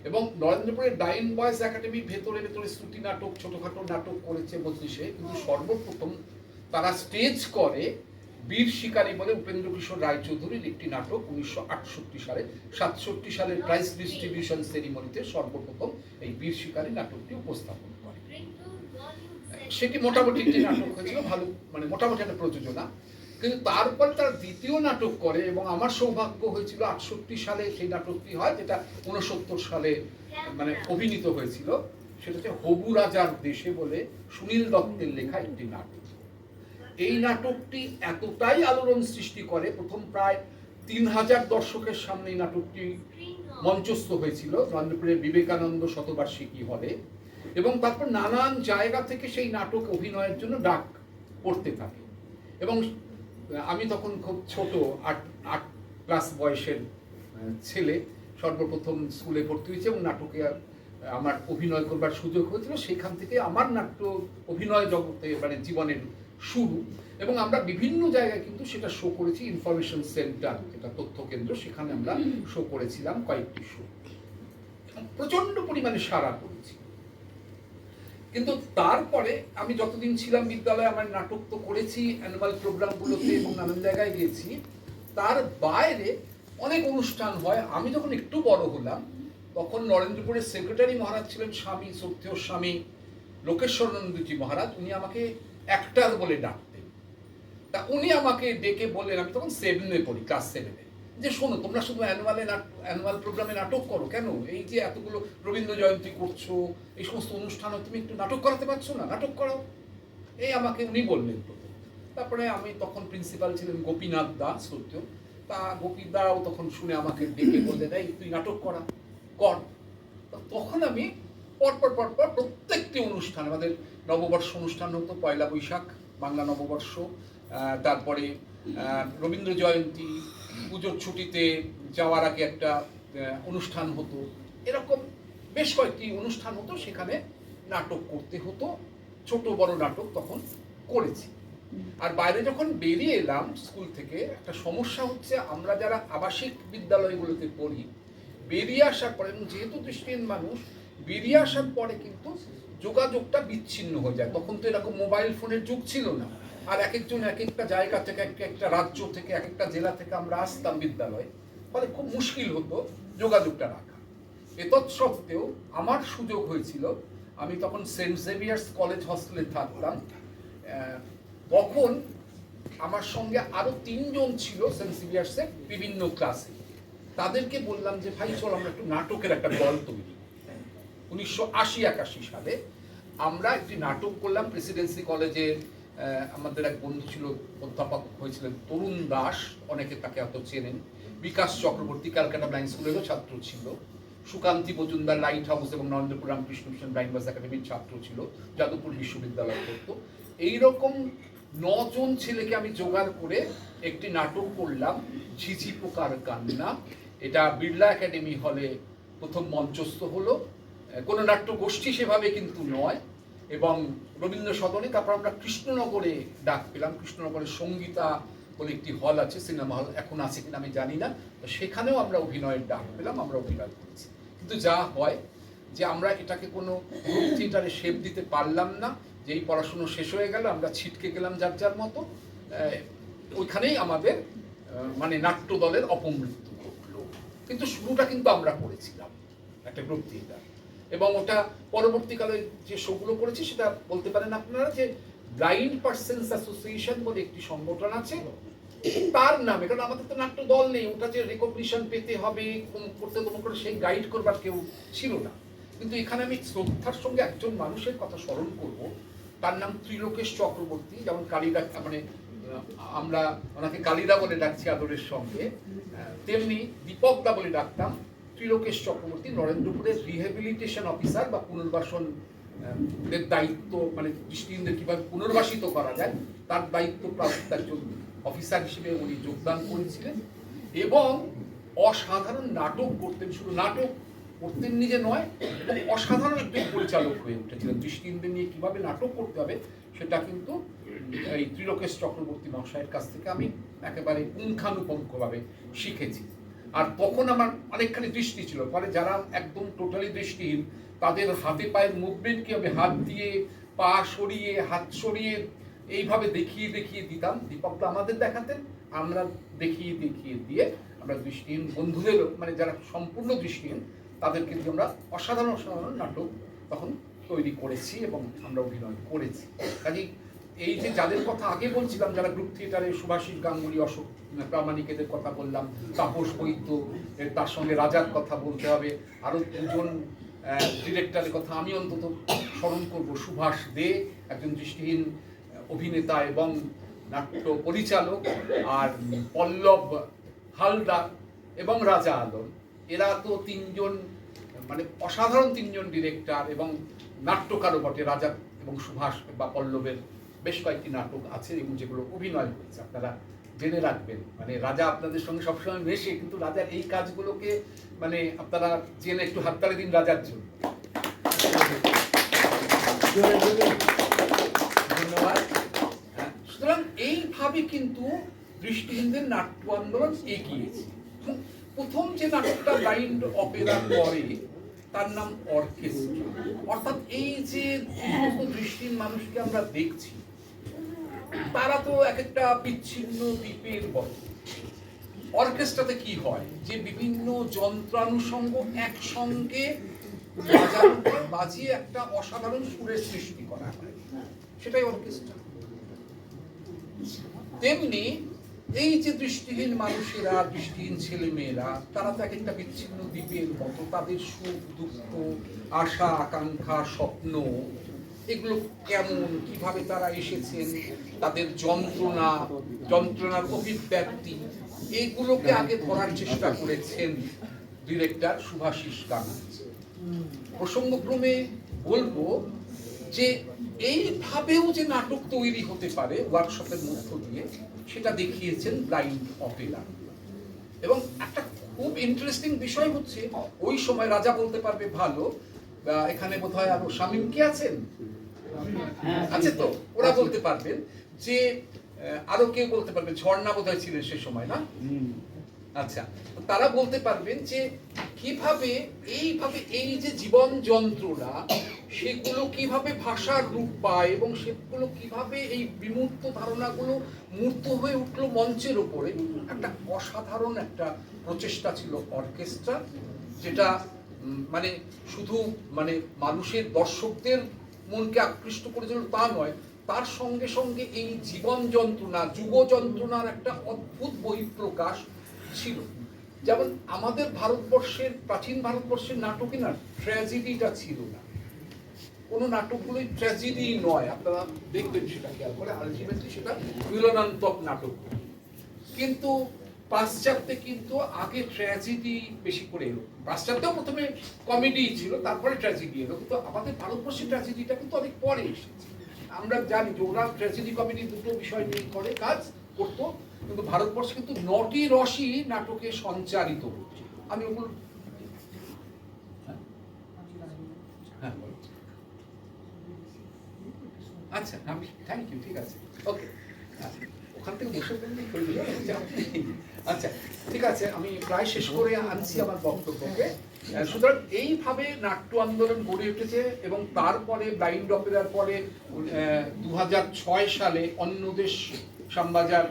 এবং নরেন্দ্রপুরের ব্লাইন্ড বয়েজ একাডেমির ভেতরে ভেতরে শ্রুতি নাটক, ছোটখাটো নাটক করেছে মজলিসে, কিন্তু সর্বপ্রথম তারা স্টেজ করে বীর শিকারী বলে উপেন্দ্র কিশোর রায়চৌধুরীর একটি নাটক 1968 সালে, 67 সালের প্রাইজ ডিস্ট্রিবিউশন সেরিমনিতে সর্বপ্রথম এই বীর শিকারী নাটকটি উপস্থাপন করে। সেটি মোটামুটি একটি নাটক হয়েছিল, ভালো, মানে মোটামুটি একটা প্রযোজনা। কিন্তু তারপর তার দ্বিতীয় নাটক করে, এবং আমার সৌভাগ্য হয়েছিল 68 সালে সেই নাটকটি হয়, যেটা 69 সালে মানে অভিনীত হয়েছিল। সেটা হচ্ছে হবু রাজার দেশে বলে সুনীল দত্তের লেখা একটি নাটক। এই নাটকটি এতটাই আলোড়ন সৃষ্টি করে, প্রথম প্রায় 3000 দর্শকের সামনে এই নাটকটি মঞ্চস্থ হয়েছিল নরেন্দ্রপুরের বিবেকানন্দ শতবার্ষিকী হলে, এবং তারপর নানান জায়গা থেকে সেই নাটক অভিনয়ের জন্য ডাক পড়তে থাকে। এবং আমি তখন খুব ছোট, 8 ক্লাস বয়সের ছেলে, সর্বপ্রথম স্কুলে ভর্তি হয়েছে, এবং নাটকে আমার অভিনয় করবার সুযোগ হয়েছিল। সেখান থেকে আমার নাট্য অভিনয় জগতে মানে জীবনের শুরু। এবং আমরা বিভিন্ন জায়গায় কিন্তু সেটা শো করেছি। ইনফরমেশন সেন্টার, এটা তথ্য কেন্দ্র, সেখানে আমরা শো করেছিলাম কয়েকটি শো, প্রচন্ড পরিমাণে সাড়া করেছি। কিন্তু তারপরে আমি যতদিন ছিলাম বিদ্যালয়ে আমার নাটক তো করেছি অ্যানুয়াল প্রোগ্রামগুলোতে এবং নানান জায়গায় গেছি, তার বাইরে অনেক অনুষ্ঠান হয়। আমি যখন একটু বড় হলাম তখন নরেন্দ্রপুরের সেক্রেটারি মহারাজ ছিলেন স্বামী সত্যেয় স্বামী লোকেশ্বরানন্দজি মহারাজ, উনি আমাকে অ্যাক্টর বলে ডাকতেন। তা উনি আমাকে ডেকে বললেন, আমি তখন 7-এ পড়ি, ক্লাস 7-এ, যে শোনো তোমরা শুধু অ্যানুয়াল প্রোগ্রামে নাটক করো কেন, এই যে এতগুলো রবীন্দ্র জয়ন্তী করছো, এই সমস্ত অনুষ্ঠানে তুমি একটু নাটক করাতে পারছো না, নাটক করাও। এই আমাকে উনি বললেন প্রথম। তারপরে আমি তখন প্রিন্সিপাল ছিলেন গোপীনাথ দাস সত্য, তা গোপীদাও তখন শুনে আমাকে ডেকে বললেন, এই তুই নাটক কর। তখন আমি পরপর প্রত্যেকটি অনুষ্ঠান, আমাদের নববর্ষ অনুষ্ঠান হতো, পয়লা বৈশাখ বাংলা নববর্ষ, তারপরে রবীন্দ্র জয়ন্তী, পুজোর ছুটিতে যাওয়ার আগে একটা অনুষ্ঠান হতো, এরকম বেশ কয়েকটি অনুষ্ঠান হতো, সেখানে নাটক করতে হতো, ছোট বড় নাটক তখন করেছি। আর বাইরে যখন বেরিয়ে এলাম স্কুল থেকে, একটা সমস্যা হচ্ছে আমরা যারা আবাসিক বিদ্যালয়গুলোতে পড়ি, বেরিয়ে আসার পরে, যেহেতু দৃষ্টিহীন মানুষ, বেরিয়ে আসার পরে কিন্তু যোগাযোগটা বিচ্ছিন্ন হয়ে যায়। তখন তো এরকম মোবাইল ফোনের যুগ ছিল না, আর এক একজন এক একটা জায়গা থেকে, এক একটা রাজ্য থেকে, এক একটা জেলা থেকে আমরা আসতাম বিদ্যালয়ে, ফলে খুব মুশকিল হতো যোগাযোগটা রাখা। এতৎসত্ত্বেও আমার সুযোগ হয়েছিল, আমি তখন সেন্ট জেভিয়ার্স কলেজ হস্টেলে থাকতাম, তখন আমার সঙ্গে আরো 3 জন ছিল সেন্ট জেভিয়ার্সের বিভিন্ন ক্লাসে। তাদেরকে বললাম যে ভাই চল আমরা একটু নাটকের একটা দল তৈরি। 1980-81 সালে আমরা একটি নাটক করলাম প্রেসিডেন্সি কলেজে। আমাদের এক বন্ধু ছিল, অধ্যাপক হয়েছিলেন তরুণ দাস, অনেকে তাকে হয়তো চেনেন। বিকাশ চক্রবর্তী ক্যালকাটা ব্লাইন্ড স্কুলেরও ছাত্র ছিল। সুকান্তি মজুমদার লাইট হাউস এবং নরেন্দ্রপুর রামকৃষ্ণ মিশন ব্লাইন্ড একাডেমির ছাত্র ছিল, যাদবপুর বিশ্ববিদ্যালয় করতো। এইরকম 9 জন ছেলেকে আমি জোগাড় করে একটি নাটক করলাম, ঝিঝি পোকার কান্না। এটা বিড়লা একাডেমি হলে প্রথম মঞ্চস্থ হলো, কোনো নাট্য গোষ্ঠী সেভাবে কিন্তু নয়, এবং রবীন্দ্র সদনে। তারপর আমরা কৃষ্ণনগরে ডাক পেলাম, কৃষ্ণনগরের সঙ্গীতা বলে একটি হল আছে, সিনেমা হল, এখন আছে কিনা আমি জানি না, তো সেখানেও আমরা অভিনয়ের ডাক পেলাম, আমরা অভিনয় করেছি। কিন্তু যা হয় যে আমরা এটাকে কোনো গ্রুপ থিয়েটারে শেপ দিতে পারলাম না, যেই পড়াশুনো শেষ হয়ে গেল আমরা ছিটকে গেলাম যার যার মতো। ওইখানেই আমাদের মানে নাট্য দলের অপমৃত্যু ঘটলো। কিন্তু শুরুটা কিন্তু আমরা করেছিলাম একটা গ্রুপ থিয়েটার, এবং ওটা পরবর্তীকালে যে শোগুলো করেছি সেটা বলতে পারেন আপনারা যে ব্লাইন্ড পার্সনস অ্যাসোসিয়েশন বলে একটি সংগঠন আছে তার নামে, কারণ আমাদের তো নাট্য দল নেই, ওটা যে রেকগনিশন পেতে হবে করতে তোমার করে সেই গাইড করবার কেউ ছিল না। কিন্তু এখানে আমি শ্রদ্ধার সঙ্গে একজন মানুষের কথা স্মরণ করব, তার নাম ত্রিলোকেশ চক্রবর্তী। যেমন কালীদা, মানে আমরা ওনাকে কালীদা বলে ডাকছি আদরের সঙ্গে, তেমনি দীপকদা বলে ডাকতাম। ত্রিলোকেশ চক্রবর্তী নরেন্দ্রপুরের রিহ্যাবিলিটেশন অফিসার বা পুনর্বাসন এর দায়িত্ব, মানে দৃষ্টিহীনদের কিভাবে পুনর্বাসিত করা যায় তার দায়িত্বপ্রাপ্ত একজন অফিসার হিসেবে উনি যোগদান করেছিলেন, এবং অসাধারণ নাটক করতেন। শুধু নাটক করতেন নিজে নয়, অসাধারণ একজন পরিচালক হয়ে উঠেছিলেন। দৃষ্টিহীনদের নিয়ে কিভাবে নাটক করতে হবে সেটা কিন্তু এই ত্রিলোকেশ চক্রবর্তী মহাশয়ের কাছ থেকে আমি একেবারে পুঙ্খানুপুঙ্খভাবে শিখেছি। আর তখন আমার অনেকখানি দৃষ্টি ছিল, ফলে যারা একদম টোটালি দৃষ্টিহীন তাদের হাতে পায়ের মুভমেন্ট কীভাবে, হাত দিয়ে পা সরিয়ে, হাত সরিয়ে, এইভাবে দেখিয়ে দেখিয়ে দিতাম। দীপকদা আমাদের দেখাতেন, আমরা দেখিয়ে দেখিয়ে দিয়ে আমরা দৃষ্টিহীন বন্ধুদের, মানে যারা সম্পূর্ণ দৃষ্টিহীন তাদেরকে দিয়ে আমরা অসাধারণ অসাধারণ নাটক তখন তৈরি করেছি এবং আমরা অভিনয় করেছি। কাজেই এই যে যাদের কথা আগে বলছিলাম, যারা গ্রুপ থিয়েটারে, সুভাষিস গাঙ্গুলি, অশোক প্রামাণিক, এদের কথা বললাম, তাপস বৈদ্য, তার সঙ্গে রাজার কথা বলতে হবে, আরও 2জন ডিরেক্টরের কথা আমি অন্তত স্মরণ করব। সুভাষ দে একজন দৃষ্টিহীন অভিনেতা এবং নাট্য পরিচালক, আর পল্লব হালদার এবং রাজা আলম, এরা তো 3 জন মানে অসাধারণ 3 জন ডিরেক্টর এবং নাট্যকারও বটে। রাজা এবং সুভাষ বা পল্লবের বেশ কয়েকটি নাটক আছে এবং যেগুলো অভিনয় হয়েছে, আপনারা জেনে রাখবেন। মানে রাজা আপনাদের সঙ্গে সবসময় মেশে, কিন্তু রাজার এই কাজগুলোকে মানে আপনারা জেনে একটু হাততালি দিন রাজার জন্য। ধন্যবাদ। সুতরাং এইভাবে কিন্তু দৃষ্টিহীনদের নাট্য আন্দোলন এগিয়েছে। প্রথম যে নাটকটা ব্লাইন্ড অপেরা করে তার নাম অর্কেস্ট্রা। অর্থাৎ এই যে সমস্ত দৃষ্টিহীন মানুষকে আমরা দেখছি, তারা তো এক একটা বিচ্ছিন্ন দ্বীপের মতো। অর্কেস্ট্রাতে কি হয়, যে বিভিন্ন যন্ত্রানুষঙ্গ একসঙ্গে বাজিয়ে একটা অসাধারণ সুরের সৃষ্টি করা হয়, সেটাই অর্কেস্ট্রা। তেমনি এই যে দৃষ্টিহীন মানুষেরা, দৃষ্টিহীন ছেলে মেয়েরা, তারা তো এক একটা বিচ্ছিন্ন দ্বীপের মতো। তাদের সুখ দুঃখ, আশা আকাঙ্ক্ষা, স্বপ্ন, এগুলো কেমন, কিভাবে তারা এসেছেন, তাদের যন্ত্রণার অভিব্যক্তি, এইগুলোকে আগে ধরার চেষ্টা করেছেন ডিরেক্টর শুভাশিস কানাই। প্রসঙ্গক্রমে বলবো যে এইভাবেও যে নাটক তৈরি হতে পারে ওয়ার্কশপের মধ্য দিয়ে, সেটা দেখিয়েছেন ব্লাইন্ড অপেরা। এবং একটা খুব ইন্টারেস্টিং বিষয় হচ্ছে, ওই সময় রাজা বলতে পারবে ভালো, এখানে বোধহয় আরো শামীম কি আছেন, আছে তো, ওরা বলতে পারবেন যে, আরো কেউ বলতে পারবেন, ঝর্ণা বোধহয় ছিলেন সে সময় না? আচ্ছা, তারা বলতে পারবেন যে কিভাবে এই যে জীবন যন্ত্রণা, সেগুলো কিভাবে ভাষার রূপ পায় এবং সেগুলো কিভাবে এই বিমূর্ত ধারণাগুলো মূর্ত হয়ে উঠলো মঞ্চের উপরে। একটা অসাধারণ একটা প্রচেষ্টা ছিল অর্কেস্ট্রা, যেটা মানে শুধু মানে মানুষের, দর্শকদের মনকে আকৃষ্ট করেছিল তা নয়, তার সঙ্গে সঙ্গে এই জীবন যন্ত্রণা, যুগ যন্ত্রণার একটা অদ্ভুত বহিঃপ্রকাশ ছিল। যেমন আমাদের ভারতবর্ষের, প্রাচীন ভারতবর্ষের নাটকে না ট্র্যাজেডিটা ছিল না, কোনো নাটকগুলোই ট্র্যাজেডি নয়, আপনারা দেখবেন সেটা খেয়াল করে, আলটিমেটলি সেটা মিলনান্তক নাটক। কিন্তু পাশ্চাত্যে কিন্তু আগে ট্র্যাজেডি বেশি করে এলো। পাশ্চাত্যেও প্রথমে কমেডি ছিল, তারপরে ট্র্যাজেডি এলো, কিন্তু আমাদের ভারতবর্ষের ট্র্যাজেডিটা কিন্তু অনেক পরে এসেছে। আমরা জানি যে ওরা ট্র্যাজেডি কমেডি দুটো বিষয় নিয়ে করে কাজ করতো, কিন্তু ভারতবর্ষে কিন্তু নটি রসই নাটকে সঞ্চারিত হচ্ছে। আমি ওগুলো আচ্ছা, আমি থ্যাংক ইউ, ঠিক আছে, ওকে, ওখান থেকে বসে আচ্ছা, ঠিক আছে, আমি প্রায় শেষ করে আনছি আমার বক্তব্যকে। সুতরাং এইভাবে নাট্য আন্দোলন গড়ে উঠেছে, এবং তারপরে ব্লাইন্ড অপেরার পরে 2006 সালে অন্যদেশ শ্যামবাজার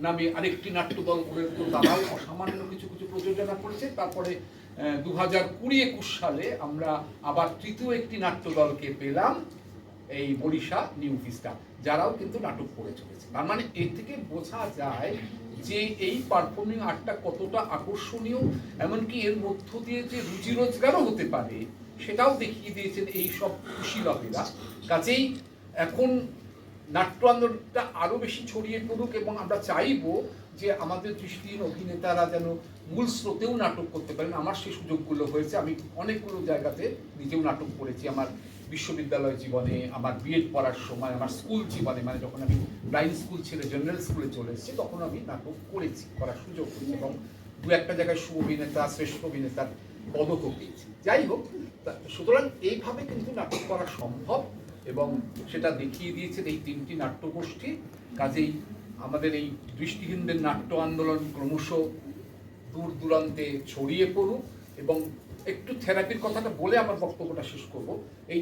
নামে আরেকটি নাট্যদল গড়ে উঠল, তারাও অসামান্য কিছু কিছু প্রযোজনা করেছে। তারপরে 2020-21 সালে আমরা আবার তৃতীয় একটি নাট্যদলকে পেলাম, এই বরিশা নিউ ভিস্টা, যারাও কিন্তু নাটক করে চলেছে। তার মানে এর থেকে বোঝা যায় যে এই পারফর্মিং আর্টটা কতটা আকর্ষণীয়, এমনকি এর মধ্য দিয়ে যে রুজি রোজগারও হতে পারে সেটাও দেখিয়ে দিয়েছেন এই সব কুশীলকেরা। কাজেই এখন নাট্য আন্দোলনটা আরো বেশি ছড়িয়ে পড়ুক, এবং আমরা চাইবো যে আমাদের দৃষ্টিহীন অভিনেতারা যেন মূল স্রোতেও নাটক করতে পারেন। আমার সেই সুযোগগুলো হয়েছে, আমি অনেকগুলো জায়গাতে নিজেও নাটক করেছি, আমার বিশ্ববিদ্যালয় জীবনে, আমার বিএড পড়ার সময়, আমার স্কুল জীবনে, মানে যখন আমি ব্লাইন্ড স্কুল ছেড়ে জেনারেল স্কুলে চলে এসেছি, তখন আমি নাটক করেছি, করার সুযোগ হয়েছে, এবং দু একটা জায়গায় সুঅভিনেতা, শ্রেষ্ঠ অভিনেতার পদকও পেয়েছি। যাই হোক, সুতরাং এইভাবে কিন্তু নাটক করা সম্ভব, এবং সেটা দেখিয়ে দিয়েছেন এই তিনটি নাট্যগোষ্ঠী। কাজেই আমাদের এই দৃষ্টিহীনদের নাট্য আন্দোলন ক্রমশ দূর দূরান্তে ছড়িয়ে পড়ুক। এবং একটু থেরাপির কথাটা বলে আমার বক্তব্যটা শেষ করব। এই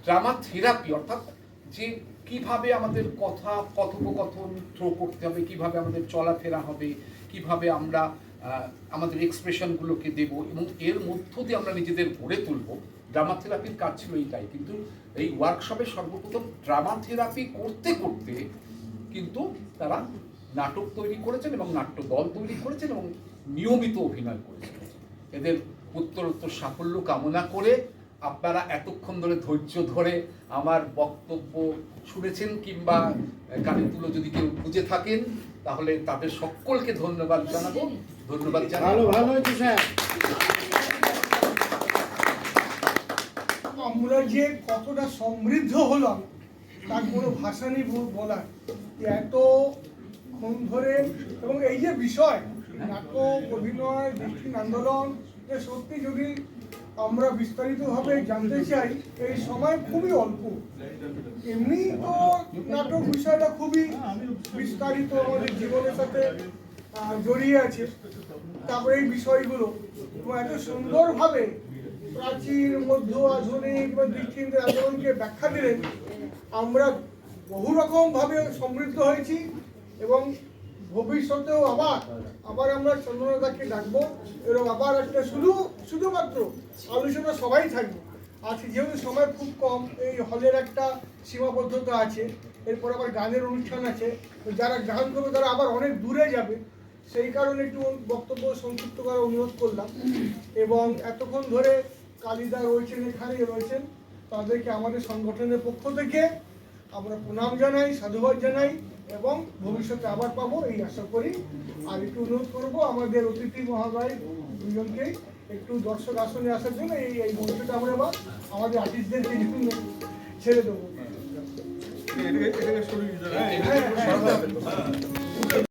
ড্রামা থেরাপি, অর্থাৎ যে কিভাবে আমাদের কথোপকথন থ্রো করতে হবে, কিভাবে আমাদের চলাফেরা হবে, কিভাবে আমরা আমাদের এক্সপ্রেশনগুলোকে দেব, এবং এর মধ্য দিয়ে আমরা নিজেদের গড়ে তুলব। ড্রামা থেরাপির কাজ ছিল এইটাই। কিন্তু এই ওয়ার্কশপে সর্বপ্রথম ড্রামা থেরাপি করতে করতে কিন্তু তারা নাটক তৈরি করেছেন, এবং নাট্য দল তৈরি করেছেন, এবং নিয়মিত অভিনয় করেছেন। এদের উত্তরোত্তর সাফল্য কামনা করে, আপনারা এতক্ষণ ধরে ধৈর্য ধরে আমার বক্তব্য শুনেছেন, কিংবা কানে তুলো যদি কেউ বুঝে থাকেন, তাহলে তাদের সকলকে ধন্যবাদ জানাবো। ধন্যবাদ জানাবো। ভালো হয়েছে স্যার। আমরা যে কতটা সমৃদ্ধ হলাম তার কোনো ভাষা নেই বলার। এতক্ষণ ধরে, এবং এই যে বিষয় নাটক, অভিনয়, দৃষ্টিহীন আন্দোলন, সত্যি যদি আমরা বিস্তারিতভাবে জানতে চাই, এই সময় খুবই অল্প। এমনি তো নাটক বিষয়টা খুবই বিস্তারিত, আমাদের জীবনের সাথে জড়িয়ে আছে। তারপরে এই বিষয়গুলো এত সুন্দরভাবে প্রাচীন মধ্য আধুনিক বা দৃষ্টিহীনদের আন্দোলনকে ব্যাখ্যা দিলেন, আমরা বহু রকম ভাবে সমৃদ্ধ হয়েছি এবং ভবিষ্যতেও আবার আমরা চন্দ্রনাথকে ডাকবো এবং আবার একটা শুধুমাত্র আলোচনা সবাই থাকবে। আজকে যেহেতু সময় খুব কম, এই হলের একটা সীমাবদ্ধতা আছে, এরপর আবার গানের অনুষ্ঠান আছে, তো যারা গান করবে তারা আবার অনেক দূরে যাবে, সেই কারণে একটু বক্তব্য সংক্ষিপ্ত করার অনুরোধ করলাম। এবং এতক্ষণ ধরে কালিদা রয়েছেন, এখানে রয়েছেন, তাদেরকে আমাদের সংগঠনের পক্ষ থেকে আমরা প্রণাম জানাই, সাধুবাদ জানাই এবং ভবিষ্যতে আবার পাবো এই আশা করি। আর একটু অনুরোধ করবো আমাদের অতিথি মহোদয় দুজনকে একটু দর্শক আসনে আসার জন্য এই মঞ্চটা আমরা আমাদের আর্টিস্টদেরকে একটু ছেড়ে দেবো। এটাকে সরিয়ে দিতে হবে।